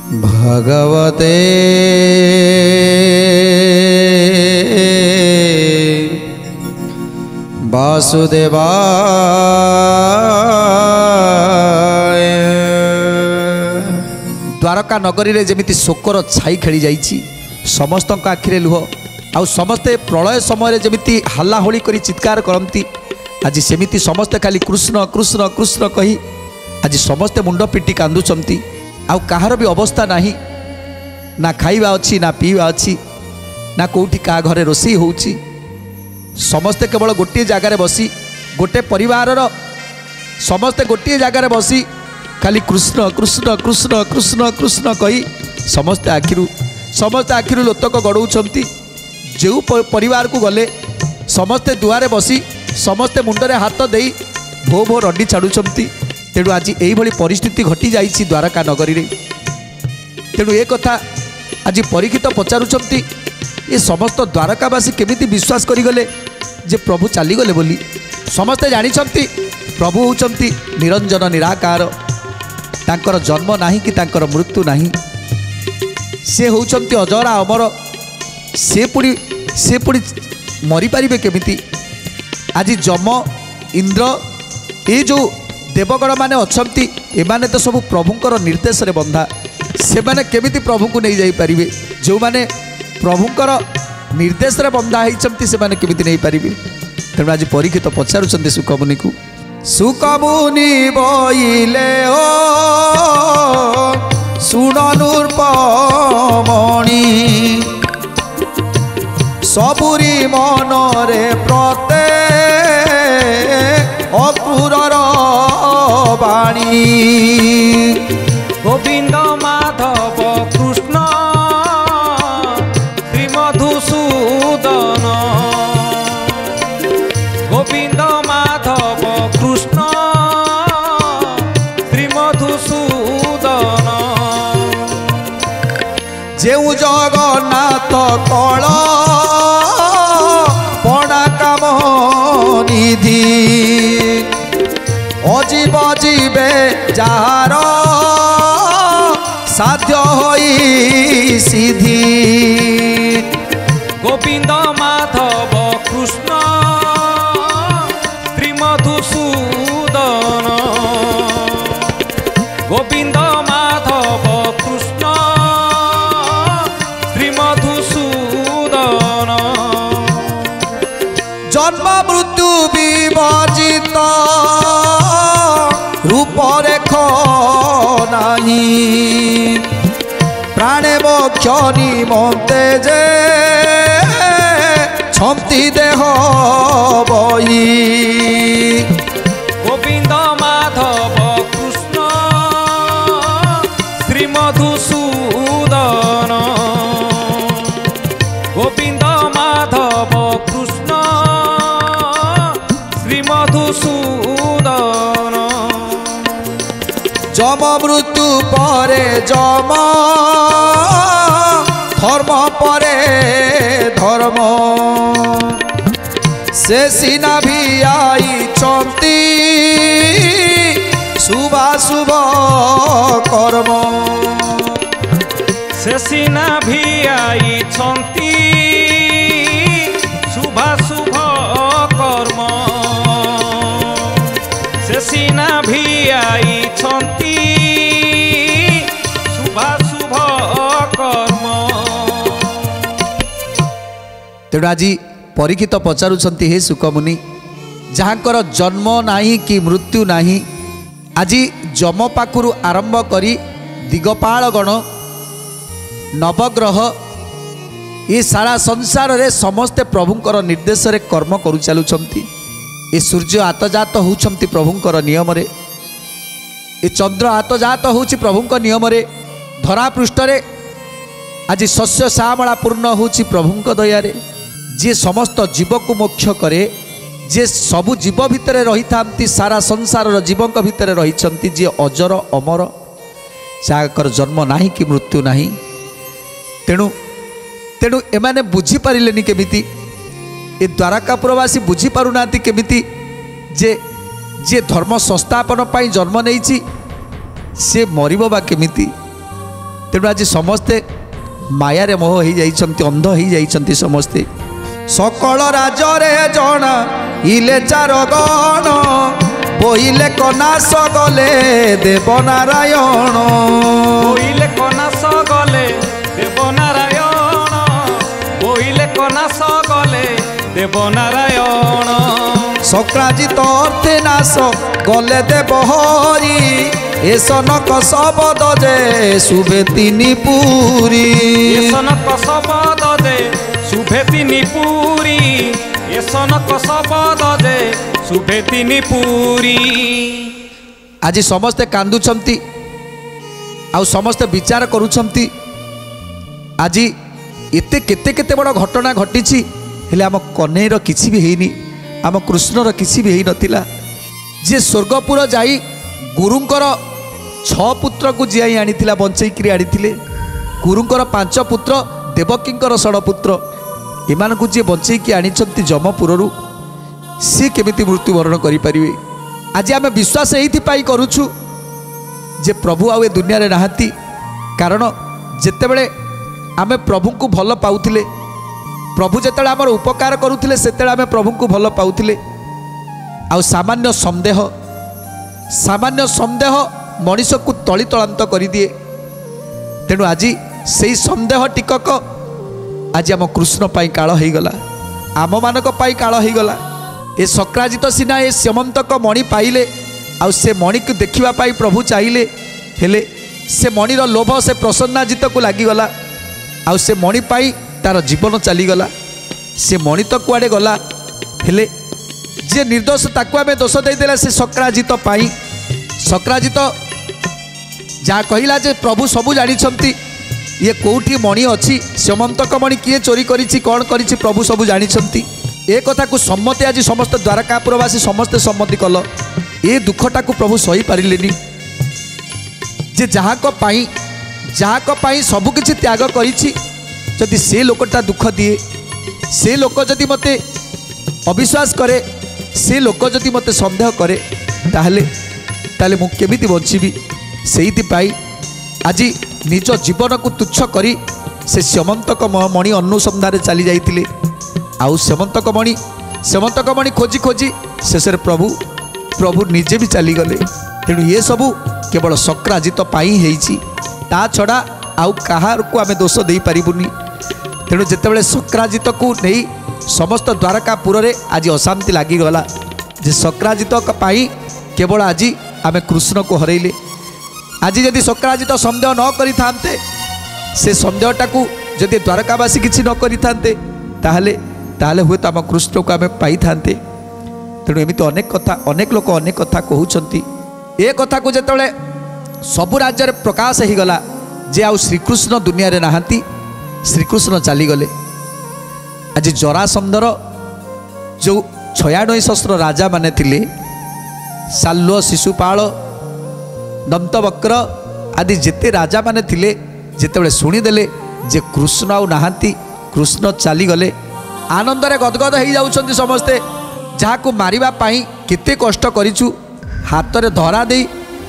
भगवते वासुदेवाय। द्वारका नगरी रे जेमिति शोकर छाई खेली जाइछि, समस्त आखिरे लुह, आउ समस्ते प्रलय समय जेमिति हल्ला होली करी चित्कार करती, आज सेमिति समस्ते खाली कृष्ण कृष्ण कृष्ण कही आज समस्ते मुंड पिटी कांदुचंती। आउ कहार भी अवस्था नहीं, ना खाइबा अच्छी ना पीवा अच्छी ना कौटी का घरे रोषे होउछि। समस्ते केवल गोटे जगार बसी गोटे परिवार समस्ते गोटे जगार बसी खाली कृष्ण कृष्ण कृष्ण कृष्ण कृष्ण कही समस्ते आखिरु लोतक गड़ौंट। जो परिवार को गले समस्ते दुआरे बसी समस्ते मुंडरे हाथ दे भो भो रंडी छाड़ुंट। तेणु आज यही परिस्थिति घटी जाइछि द्वारका नगरी रे। तेणु ए कथा आज परीक्षित पचारुंट, ये समस्त द्वारकावासी केमिति विश्वास करिगले जे प्रभु चलीगले बोली। समस्ते जानिछंती प्रभु होउछंती निरंजन निराकार, तांकर जन्म नाही कि तांकर मृत्यु नाही, से होउछंती अजरा अमर। से पुणी मरी पारिबे केमिति? आज जम इंद्र ये जो देवगण माने अछंती एमाने तो सब प्रभुंकर निर्देश रे बंधा, से माने केमिति प्रभु को नहीं जाई पारिबे? जो माने प्रभुंकर निर्देश रे बंधा होइछंती से माने केमिति नहीं पारिबे? तेणु आज परीक्षित पचारुचंती सुकमुनि को, सुकमुनि बोइले ओ सुननुर्पमणि सबुरी मनरे प्रते अक्रूरर बाणी। गोविंद माधव कृष्ण श्रीमधुसूदन, गोविंद माधव कृष्ण श्रीमधुसूदन। जेउ जगन्नाथ कल पड़ा काम निधि, अजीब जीवे जार साध्य होई सिद्धि। गोविंद माधव कृष्ण श्रीमधुसूदन, गोविंद माधव कृष्ण श्रीमधुसूदन। जन्म मृत्यु विवर्जित रूपरेख नाही, प्राणे मोक्ष निमंते जे छंती देह बही। गोविंद माधव कृष्ण श्रीमधुसूदन, गोविंद माधव कृष्ण श्रीमधुसूदन। जम मृत्यु परे जम, धर्म परे धर्म, से सीना भी आई चंती शुभाशुभ कर्म। से सीना भी आई छंती शुभाशुभ कर्म, से सीना भी आई छंती शुभाशुभ कर्म। तेणु आज परीक्षित पचारुंट, हे सुकमुनि, जहाँकर जन्म नाही कि मृत्यु नाही, आज जम पाखुरु आरंभ करी दिगपाल गण नवग्रह ये सारा संसार रे समस्ते प्रभुंकर निर्देश रे कर्म करू चलुछंती। ये सूर्य आतजात होउछंती प्रभुंकर नियम रे, ये चंद्र आतजात होउछि प्रभुंकर नियम रे, धरा पृष्ठ रे आज शस्य श्यामला पूर्ण होउछि प्रभुंक दया रे। जे समस्त जीव को मोक्ष करे, जे सबु जीव भितर रही थांती, सारा संसार जीवों भितर रही, जे अजर अमर, जाकर जन्म नाही कि मृत्यु नाही। तेणु तेणु एमाने बुझी पारिलेनी केमिति, ए द्वारकापुरवासी बुझी पारुनांती केमिति जे जे धर्म संस्थापन पाई जन्म नेइछि से मरिबो बा केमिति। तेणु आज समस्ते मायारे मोह हो जाइछन्ति अंध हो जाइछन्ति समस्ते सकल राजरे जण इले चार गण बोइले कनास गले देवनारायण बोइले कनास गले देवनारायण बोइले कनास गले देवनारायण सक्राजित अर्थे नाश गले देव हरि ए सनक शबद जे शुभे तिनि पुरी ए सनक शबद जे शुभे तिनि पुरी ए सनक शबद जे शुभे तिनि पुरी। आज समस्ते कांदुछंती आउ समस्ते विचार करुछंती आज एते केते केते बड़ घटना घटिछि हेले आम कन्हैर किछि भी हेइनी आम कृष्णर किछि भी हेइ नथिला जे स्वर्गपुर जाई गुरुंकर 6 पुत्र को जियाई आनिथिला बंचैकरी आनिथिले गुरुंकर 5 पुत्र देवकींकर 16 पुत्र एमानकु जे बंचैकी आनिछंती जमपुररु सी केमिति मृत्युवरण करि परिबे। आज आम विश्वास एइथिपाई करूछु जे प्रभु आउ ए दुनिया रे नाहांती कारण जेतेबेले आमे प्रभु को भल पाउथिले प्रभु जेतेबेले हमर उपकार करुथिले सेतेबेले आमे प्रभु को भल पाउथिले आउ सामान्य संदेह मनीष को तली तलांत कर दिए तेणु आज से संदेह टिकक आज आम कृष्ण पाई काल हो गला आम मानक पाई काल हो गला ए सक्राजित सिना ए श्यमंतक मणि पाइले आउ से मणि को देखा पाई प्रभु चाहिए हेले से मणिर लोभ से प्रसन्नाजित को लगिगला आउ से मणि पाई तार जीवन चलीगला से मणि तो कुआड़े गला हेले जे निर्दोष ताकू आम दोष देदेला से सक्राजित पाई सक्राजित जहाँ कहला जे प्रभु सबू जानी ये कौटी मणि अच्छी श्यमंतक मणि किए चोरी करिछि कौन करिछि प्रभु सबू जानी ए कथा को सम्मति आज समस्त द्वारकापुरवासी समस्ते सम्मति कल ए दुखटा को प्रभु सही पारिलेनी जे जहाँ पाई सबु किछि त्याग करिछि जदि से लोकटा दुख दिए से लोक जदि मते अविश्वास करे से लोक जदि मते संदेह करे ताहले मु केमिति बंचिबी सेइथिपाई आज निज जीवन को तुच्छ करी से श्यमंतक मणि अनुसंधान चली जाइतिले आउ श्यमंतक मणि खोजी खोजी शेष प्रभु निजे भी चलीगले तेणु ये सबू केवल सक्राजित पाई हेइछि ता छड़ा आउ कहार को आमे दोष दे पारिबुनी तेणु जेतेबेले सक्राजित को नहीं समस्त द्वारकापुर रे आज अशांति लागिगला जे सक्राजित पाई केवल आज आमे कृष्ण को हरैले आज जदि सक्राजित संदेह न करि थांते से संदेहटा को जदि द्वारकावासी किछि न करि थांते ताहले हुए तो आम कृष्ण को आम पाई थांते तेणु एमती अनेक लोक अनेक कथा कहउछंती ए कथा को जेतेबेले सबु राज्य प्रकाश हो गला जे आउ श्रीकृष्ण दुनिया रे नाहांती श्रीकृष्ण चलीगले आज जरासंधर जो 96 सहस्र राजा माने थिले साल्व शिशुपाल दंतवक्र आदि जेते राजा माने थिले जेतेबेले शुणीदेले जे कृष्ण आउ नाहांती कृष्ण चलीगले आनंद रे गदगद हो जाउछंती समस्ते जहाँ को मारिबा पाई केते कष्ट करिछु हाथ रे धरा दे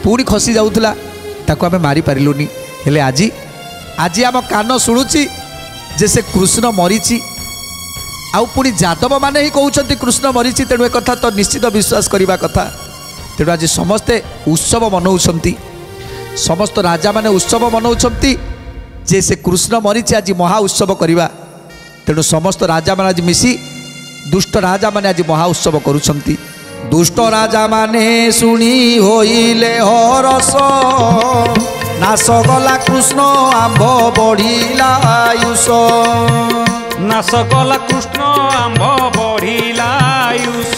पुणी खसी जाउथला ताको आमे मारी पारिलुनी हेले आज आम कान शुणुची जे से कृष्ण मरीची आउ पुणी जादव माने ही कहउछंती कृष्ण मरीची तेणु एक कथा तो निश्चित विश्वास करिबा कथा तेणु आज समस्ते उत्सव मनाउछंती समस्त राजा माने उत्सव मनाउछंती जे से कृष्ण मरीची आज महा उत्सव करिबा तेणु समस्त राजा माने आज मिसी दुष्ट राजा माने आज महा उत्सव करुछंती दुष्ट राजा माने शुणी होइले हरस नाश गला कृष्ण आंभ बढ़िला आयुष नाश गला कृष्ण आंभ बढ़िला आयुष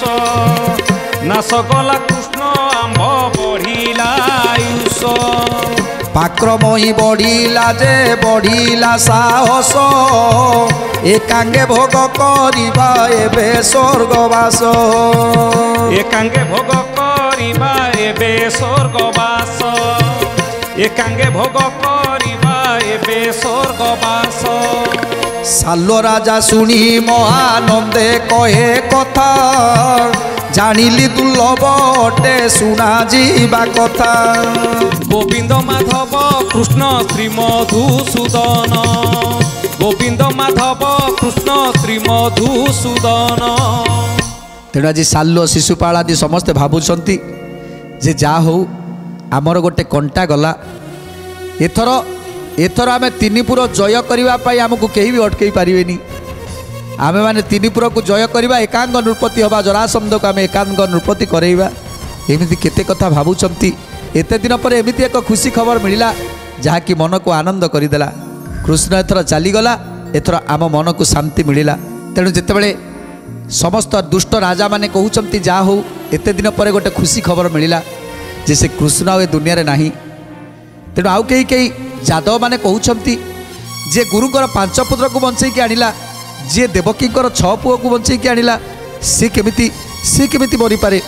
नाश गला कृष्ण आंभ बढ़िला आयुष पाक्रमही बढ़िला जे बढ़िला साहस एकांगे भोग करिबा एबे स्वर्गवास एकांगे भोग करिबा एबे स्वर्गवास एकांगे भोग करिबा एबे स्वर्गवास साल्व राजा शुणी महानंदे कहे कथा ଜାଣିଲି ଦୁର୍ଲଭ ଅଟେ ଶୁଣା ଯିବା କଥା। ଗୋବିନ୍ଦ ମାଧବ କୃଷ୍ଣ ଶ୍ରୀ ମଧୁସୂଦନ, ଗୋବିନ୍ଦ ମାଧବ କୃଷ୍ଣ ଶ୍ରୀ ମଧୁସୂଦନ। ତେଣୁ ଆଜି ସାଲୁଅ ଶିଶୁପାଳ ଆଦି ସମସ୍ତେ ଭାବୁଛନ୍ତି ଯେ ଯାହା ହଉ ଆମର ଗୋଟେ କଣ୍ଟା ଗଲା। ଏଥର ଆମେ ତିନିପୁର ଜୟ କରିବା ପାଇଁ ଆମକୁ କେହି ବି ଅଟକେଇ ପାରିବେନି। ଆମେମାନେ ତିନିପୁରକୁ ଜୟ କରିବା, ଏକାଙ୍ଗ ନୃପତି ହେବା, ଜରାସନ୍ଧକୁ ଆମେ ଏକାଙ୍ଗ ନୃପତି କରେଇବା। ଏମିତି କେତେ କଥା ଭାବୁଛନ୍ତି। ଏତେ ଦିନ ପରେ ଏମିତି ଏକ ଖୁସି ଖବର ମିଳିଲା ଯାହାକି ମନକୁ ଆନନ୍ଦ କରିଦେଲା। କୃଷ୍ଣ ଏଥର ଚାଲିଗଲା, ଏଥର ଆମ ମନକୁ ଶାନ୍ତି ମିଳିଲା। ତେଣୁ ଯେତେବେଳେ ସମସ୍ତ ଦୁଷ୍ଟ ରାଜାମାନେ କହୁଛନ୍ତି ଯାହା ହଉ ଏତେ ଦିନ ପରେ ଗୋଟେ ଖୁସି ଖବର ମିଳିଲା ଯେ ସେ କୃଷ୍ଣ ଆଉ ଏ ଦୁନିଆରେ ନାହିଁ। ତେଣୁ ଆଉ କେହି ଯାଦବ ମାନେ କହୁଛନ୍ତି ଯେ ଗୁରୁଙ୍କର 5 ପୁତ୍ରକୁ ବଞ୍ଚେଇକି ଆଣିଲା, ଯିଏ ଦେବକୀଙ୍କର 6 ପୁଅକୁ ବଞ୍ଚେଇକି ଆଣିଲା, ସେ କେମିତି ମରିପାରେ?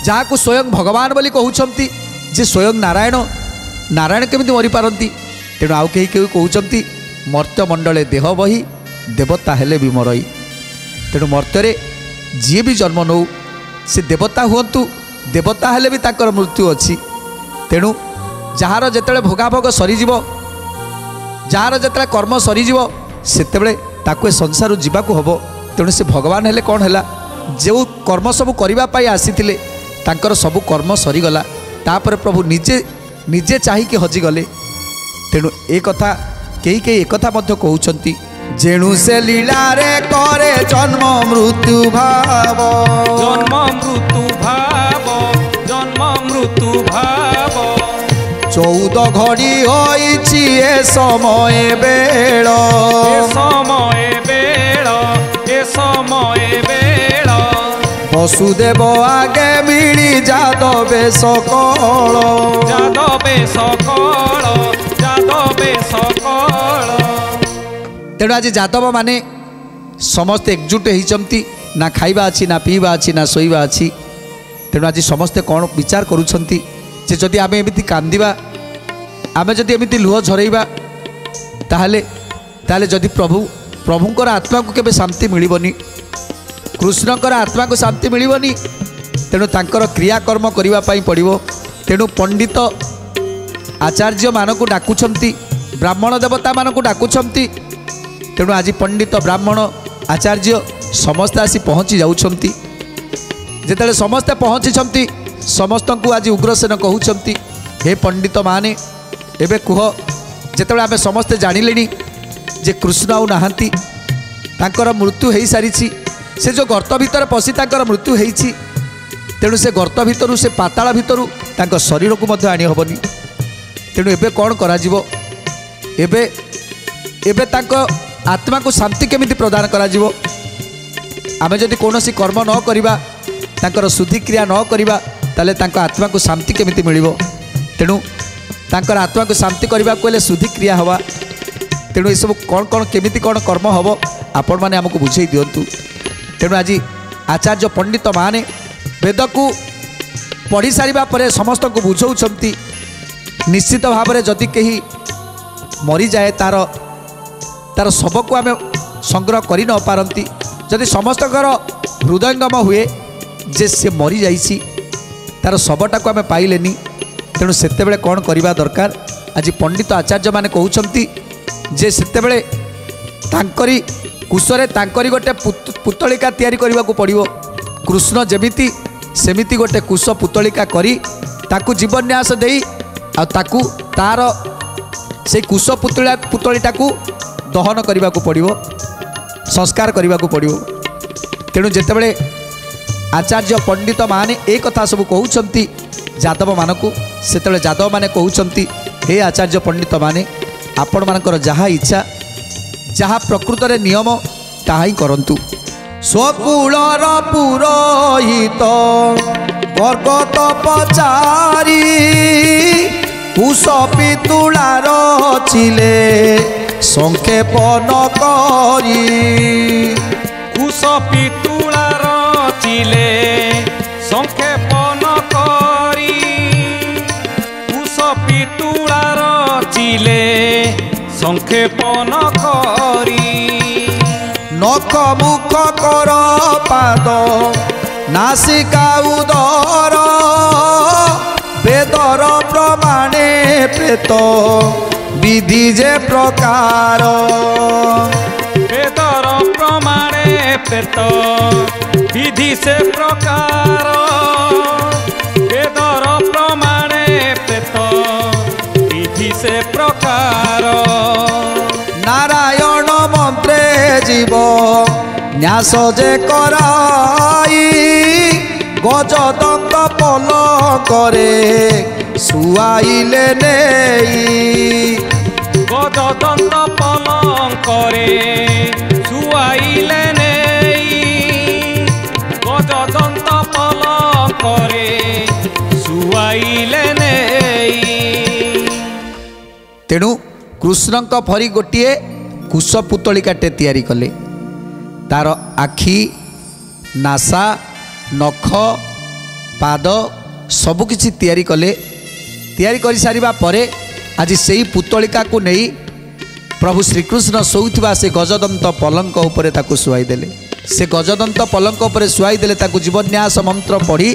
ଯାହାକୁ ସ୍ୱୟଂ ଭଗବାନ ବୋଲି କହୁଛନ୍ତି, ଯେ ସ୍ୱୟଂ ନାରାୟଣ କେମିତି ମରିପାରନ୍ତି? ତେଣୁ ଆଉ କେହି କହୁଛନ୍ତି ମର୍ତ୍ତ୍ୟମଣ୍ଡଳେ ଦେହ ବହି ଦେବତା ହେଲେ ବି ମରଇ। ତେଣୁ ମର୍ତ୍ତ୍ୟରେ ଯିଏ ବି ଜନ୍ମ ନେଉ ସେ ଦେବତା ହୁଅନ୍ତୁ, ଦେବତା ହେଲେ ବି ତାଙ୍କର ମୃତ୍ୟୁ ଅଛି। ତେଣୁ ଯାହାର ଯେତେବେଳେ ଭୋଗାଭୋଗ ସରିଯିବ, ଯାହାର ଯେତେବେଳେ କର୍ମ ସରିଯିବ, ସେତେବେଳେ ତାକୁ ଏ ସଂସାରରୁ ଯିବାକୁ ହେବ। ତେଣୁ ସେ ଭଗବାନ ହେଲେ କ'ଣ ହେଲା? ଯେଉଁ କର୍ମ ସବୁ କରିବା ପାଇଁ ଆସିଥିଲେ ତାଙ୍କର ସବୁ କର୍ମ ସରିଗଲା, ତାପରେ ପ୍ରଭୁ ନିଜେ ଚାହିଁକି ହଜିଗଲେ। ତେଣୁ ଏ କଥା କେହି ଏକଥା ମଧ୍ୟ କହୁଛନ୍ତି, ଯେଣୁ ସେ ଲୀଳାରେ କରେ ଜନ୍ମ ମୃତ୍ୟୁ ଭାବ, ଜନ୍ମ ମୃତ୍ୟୁ ଭାବ, ଜନ୍ମ ମୃତ୍ୟୁ ଭାବ। 14 ଘଡ଼ି ହୋଇଛି ଏ ସମୟ ବେଳ, ଏ ସମୟ ବେଳ, ଏ ସମୟ ବେଳ। ବସୁଦେବ ଆଗେ ମିଳି ଯାଦବେ ସକଳ, ଯାଦବେ ସକଳ, ଯାଦବେ ସକଳ। ତେଣୁ ଆଜି ଯାଦବ ମାନେ ସମସ୍ତେ ଏକଜୁଟ ହେଇଛନ୍ତି। ନା ଖାଇବା ଅଛି, ନା ପିଇବା ଅଛି, ନା ଶୋଇବା ଅଛି। ତେଣୁ ଆଜି ସମସ୍ତେ କ'ଣ ବିଚାର କରୁଛନ୍ତି ଯେ ଯଦି ଆମେ ଏମିତି କାନ୍ଦିବା, ଆମେ ଯଦି ଏମିତି ଲୁହ ଝରେଇବା, ତାହେଲେ ଯଦି ପ୍ରଭୁଙ୍କର ଆତ୍ମାକୁ କେବେ ଶାନ୍ତି ମିଳିବନି, କୃଷ୍ଣଙ୍କର ଆତ୍ମାକୁ ଶାନ୍ତି ମିଳିବନି। ତେଣୁ ତାଙ୍କର କ୍ରିୟାକର୍ମ କରିବା ପାଇଁ ପଡ଼ିବ। ତେଣୁ ପଣ୍ଡିତ ଆଚାର୍ଯ୍ୟମାନଙ୍କୁ ଡାକୁଛନ୍ତି, ବ୍ରାହ୍ମଣ ଦେବତାମାନଙ୍କୁ ଡାକୁଛନ୍ତି। ତେଣୁ ଆଜି ପଣ୍ଡିତ ବ୍ରାହ୍ମଣ ଆଚାର୍ଯ୍ୟ ସମସ୍ତେ ଆସି ପହଞ୍ଚି ଯାଉଛନ୍ତି। ଯେତେବେଳେ ସମସ୍ତେ ପହଞ୍ଚିଛନ୍ତି, ସମସ୍ତଙ୍କୁ ଆଜି ଉଗ୍ରସେନ କହୁଛନ୍ତି, ହେ ପଣ୍ଡିତ ମାନେ ଏବେ କୁହ, ଯେତେବେଳେ ଆମେ ସମସ୍ତେ ଜାଣିଲେଣି ଯେ କୃଷ୍ଣ ଆଉ ନାହାନ୍ତି, ତାଙ୍କର ମୃତ୍ୟୁ ହୋଇସାରିଛି, ସେ ଯେଉଁ ଗର୍ତ୍ତ ଭିତରେ ପଶି ତାଙ୍କର ମୃତ୍ୟୁ ହେଇଛି, ତେଣୁ ସେ ଗର୍ତ୍ତ ଭିତରୁ, ସେ ପାତାଳ ଭିତରୁ ତାଙ୍କ ଶରୀରକୁ ମଧ୍ୟ ଆଣି ହେବନି। ତେଣୁ ଏବେ କ'ଣ କରାଯିବ? ଏବେ ତାଙ୍କ ଆତ୍ମାକୁ ଶାନ୍ତି କେମିତି ପ୍ରଦାନ କରାଯିବ? ଆମେ ଯଦି କୌଣସି କର୍ମ ନ କରିବା, ତାଙ୍କର ଶୁଦ୍ଧିକ୍ରିୟା ନ କରିବା, ତାହେଲେ ତାଙ୍କ ଆତ୍ମାକୁ ଶାନ୍ତି କେମିତି ମିଳିବ? ତେଣୁ ତାଙ୍କର ଆତ୍ମାକୁ ଶାନ୍ତି କରିବାକୁ ହେଲେ ଶୁଦ୍ଧିକ୍ରିୟା ହେବା। ତେଣୁ ଏସବୁ କ'ଣ କେମିତି କ'ଣ କର୍ମ ହେବ ଆପଣମାନେ ଆମକୁ ବୁଝେଇ ଦିଅନ୍ତୁ। ତେଣୁ ଆଜି ଆଚାର୍ଯ୍ୟ ପଣ୍ଡିତ ମାନେ ବେଦକୁ ପଢ଼ି ସାରିବା ପରେ ସମସ୍ତଙ୍କୁ ବୁଝାଉଛନ୍ତି, ନିଶ୍ଚିତ ଭାବରେ ଯଦି କେହି ମରିଯାଏ, ତାର ଶବକୁ ଆମେ ସଂଗ୍ରହ କରି ନ ପାରନ୍ତି, ଯଦି ସମସ୍ତଙ୍କର ହୃଦୟଙ୍ଗମ ହୁଏ ଯେ ସେ ମରିଯାଇଛି, ତାର ଶବଟାକୁ ଆମେ ପାଇଲେନି, ତେଣୁ ସେତେବେଳେ କ'ଣ କରିବା ଦରକାର? ଆଜି ପଣ୍ଡିତ ଆଚାର୍ଯ୍ୟମାନେ କହୁଛନ୍ତି ଯେ ସେତେବେଳେ ତାଙ୍କରି କୁଶରେ ତାଙ୍କରି ଗୋଟେ ପୁତଳିକା ତିଆରି କରିବାକୁ ପଡ଼ିବ। କୃଷ୍ଣ ଯେମିତି ସେମିତି ଗୋଟେ କୁଶ ପୁତଳିକା କରି ତାକୁ ଜୀବନ୍ୟାସ ଦେଇ ଆଉ ତାକୁ ତାର ସେଇ କୁଶ ପୁତଳିଟାକୁ ଦହନ କରିବାକୁ ପଡ଼ିବ, ସଂସ୍କାର କରିବାକୁ ପଡ଼ିବ। ତେଣୁ ଯେତେବେଳେ ଆଚାର୍ଯ୍ୟ ପଣ୍ଡିତ ମାନେ ଏ କଥା ସବୁ କହୁଛନ୍ତି ଯାଦବମାନଙ୍କୁ, ସେତେବେଳେ ଯାଦବମାନେ କହୁଛନ୍ତି, ହେ ଆଚାର୍ଯ୍ୟ ପଣ୍ଡିତ ମାନେ, ଆପଣମାନଙ୍କର ଯାହା ଇଚ୍ଛା, ଯାହା ପ୍ରକୃତରେ ନିୟମ ତାହା ହିଁ କରନ୍ତୁ। ସ୍ୱକୁଳର ପୁରୋହିତ ବର୍ଗତ ପଚାରି କୁଶ ପିତୁଳାର ଚିଲେ ସଂକ୍ଷେପନ କରି, କୁଶ ପିତୁଳାର ଚିଲେ ସଂକ୍ଷେପନ କରି, କୁଶ ପିତୁଳାର ଚିଲେ ସଂକ୍ଷେପନ କରି। ନଖ ମୁଖ କର ପାଦ नासिका उदर वेदर प्रमाणे प्रेत विधि जे प्रकार वेदर प्रमाणे प्रेत विधि से प्रकार वेदर प्रमाणे प्रेत विधि से प्रकार नारायण मंत्रे जीव न्यास जे कराई गजदंत पलंकरे सुआइले नेई गजदंत पलंकरे सुआइले नेई गजदंत पलंकरे सुआइले नेई। तेणु कृष्णଙ୍କ भरी गोटे कुश पुतलिकाटे तैयारी कले तार आखि नासा नख पाद सबकिछि तैयारी कले तैयारी कर सारिबा परे आज से ही पुतलिका को नहीं प्रभु श्रीकृष्ण शोउथिबा से गजदंत पलंक उपरे ताकू शुआई देले से गजदंत पलंक उपरे शुआई देले ताकू जीवन्यास मंत्र पढ़ी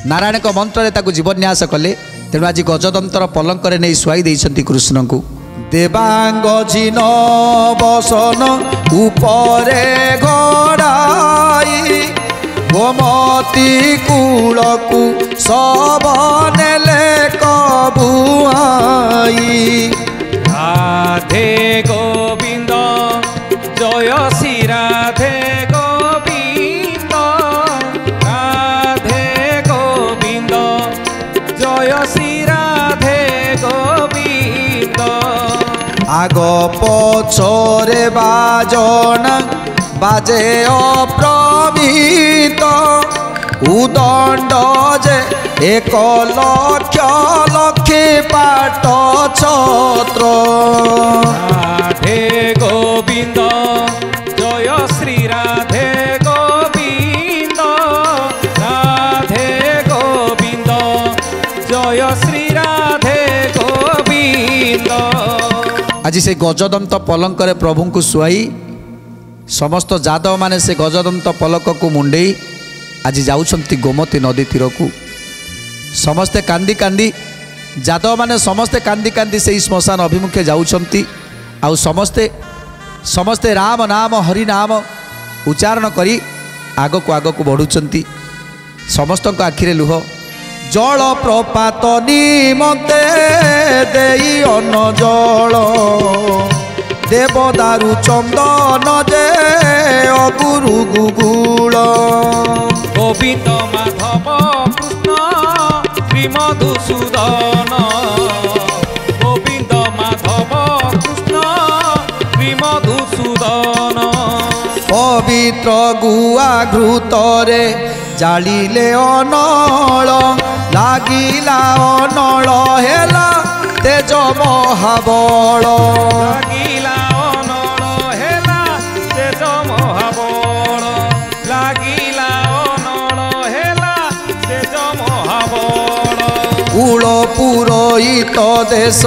नारायण को मंत्र रे ताकू जीवन्यास कले तेणु आज गजदंतर पलंक रे नहीं शुआई देइछंती कृष्ण को देवांग जिन बसन उपरे गड़ाई गोमती कूलकू सब नेले कबुआई राधे गोविंद जय श्री राधे गोविंद राधे गोविंद जय श्री राधे गोविंद आग पछरे बाजन बाजे अप्रमित उदंड जे 1 लक्ष लक्षे पाट छत्र राधे गोविंद जय श्री राधे गोविंद राधे गोविंद जय श्री राधे गोविंद। आज से गजदंत पलंक रे प्रभु को शुआई समस्त जादव माने से गजदंत पलक को मुंडेई आज जाउछंती गोमती नदी तीर को समस्ते कांदी कांदी जादव माने समस्ते कांदी कांदी से श्मशान अभिमुखे जाउछंती आउ समस्ते समस्ते राम नाम हरि नाम उच्चारण करी आग को बढ़ुचंती समस्त आखिरे लुह जल प्रपात निमते देई अन्न जल देवदारु चंदन जे अगुरु गुगुल गोविंद माधव कृष्ण श्री मधुसूदन गोविंद माधव कृष्ण श्री मधुसूदन पवित्र गुआ घृतरे जालिले अनल लागिला अनल हेला तेज महाबल लागिला अनल हेला तेज महाबल लागिला अनल हेला तेज महाबल कूल पुरोहित देश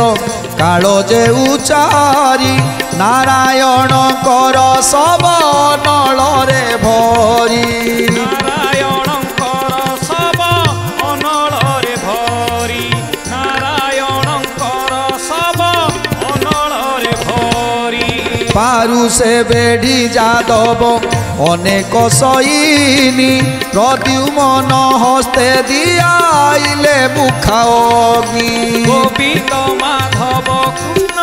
काल जे उचारी नारायण कर सब नल रे भरी नारायणकर सब अनल रे भरी नारायणकर सब अनल रे भरी पारु से बेढ़ी जादव अनेक सईनी प्रद्युमन हस्ते दियाइले मुखाग्नि गोविंद माधव कृष्ण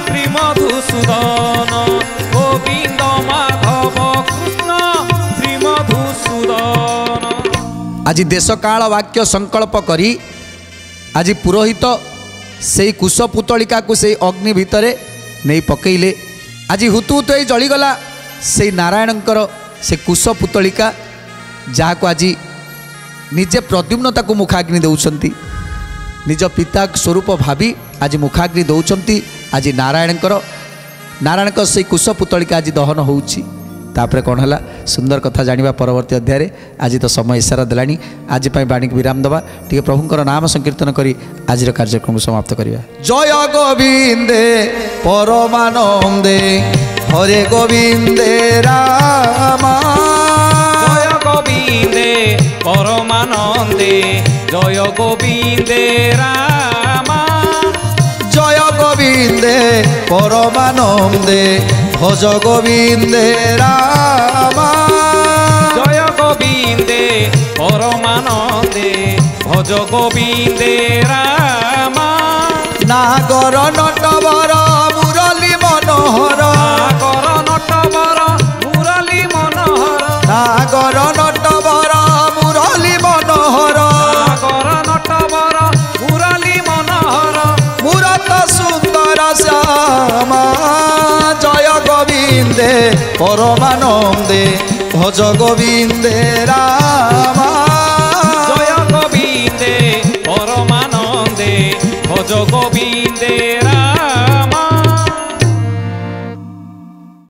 श्री मधुसूदन गोविंद माधव कृष्ण श्री मधुसूदन। आज देश काल वाक्य संकल्प करी आज पुरोहित से कुश पुतलिका को से अग्नि भितर नहीं पकईले आज हुतु हुतु जलीगला से नारायणकर से कुश पुतलिका जहाँ को आज निजे प्रद्युम्नता को मुखाग्नि दौरान निज पिता स्वरूप भावी आज मुखाग्नि दौरान आज नारायणकर से कुश पुतलिका आज दहन होउछि तापर कौन है सुंदर कथा जानिबा परवर्ती अध्याय आज तो समय इशारा देलानी आज बाणी विराम दबा टे प्रभुंकर नाम संकीर्तन करी आज कार्यक्रम समाप्त करिया। जय गोविंदे परमानंदे हरे गोविंदे रामा जय गोविंदे পরমানন্দে জয় গোবিন্দে রামা জয় গোবিন্দে পরমানন্দে ভজ গোবিন্দে রামা জয় গোবিন্দে পরমানন্দে ভজ গোবিন্দে রামা নাগর নটবর মুরলী মনোহর নাগর নটবর মুরলী মনোহর নাগর নটবর মুরলী মনোহর নাগর নটবর মুরলী মনোহর মূরত সুন্দর শ্যামা জয় গোবিন্দে পরমানন্দে ভজ গোবিন্দে রামা জয় গোবিন্দে পরমানন্দে ভজ গোবিন্দে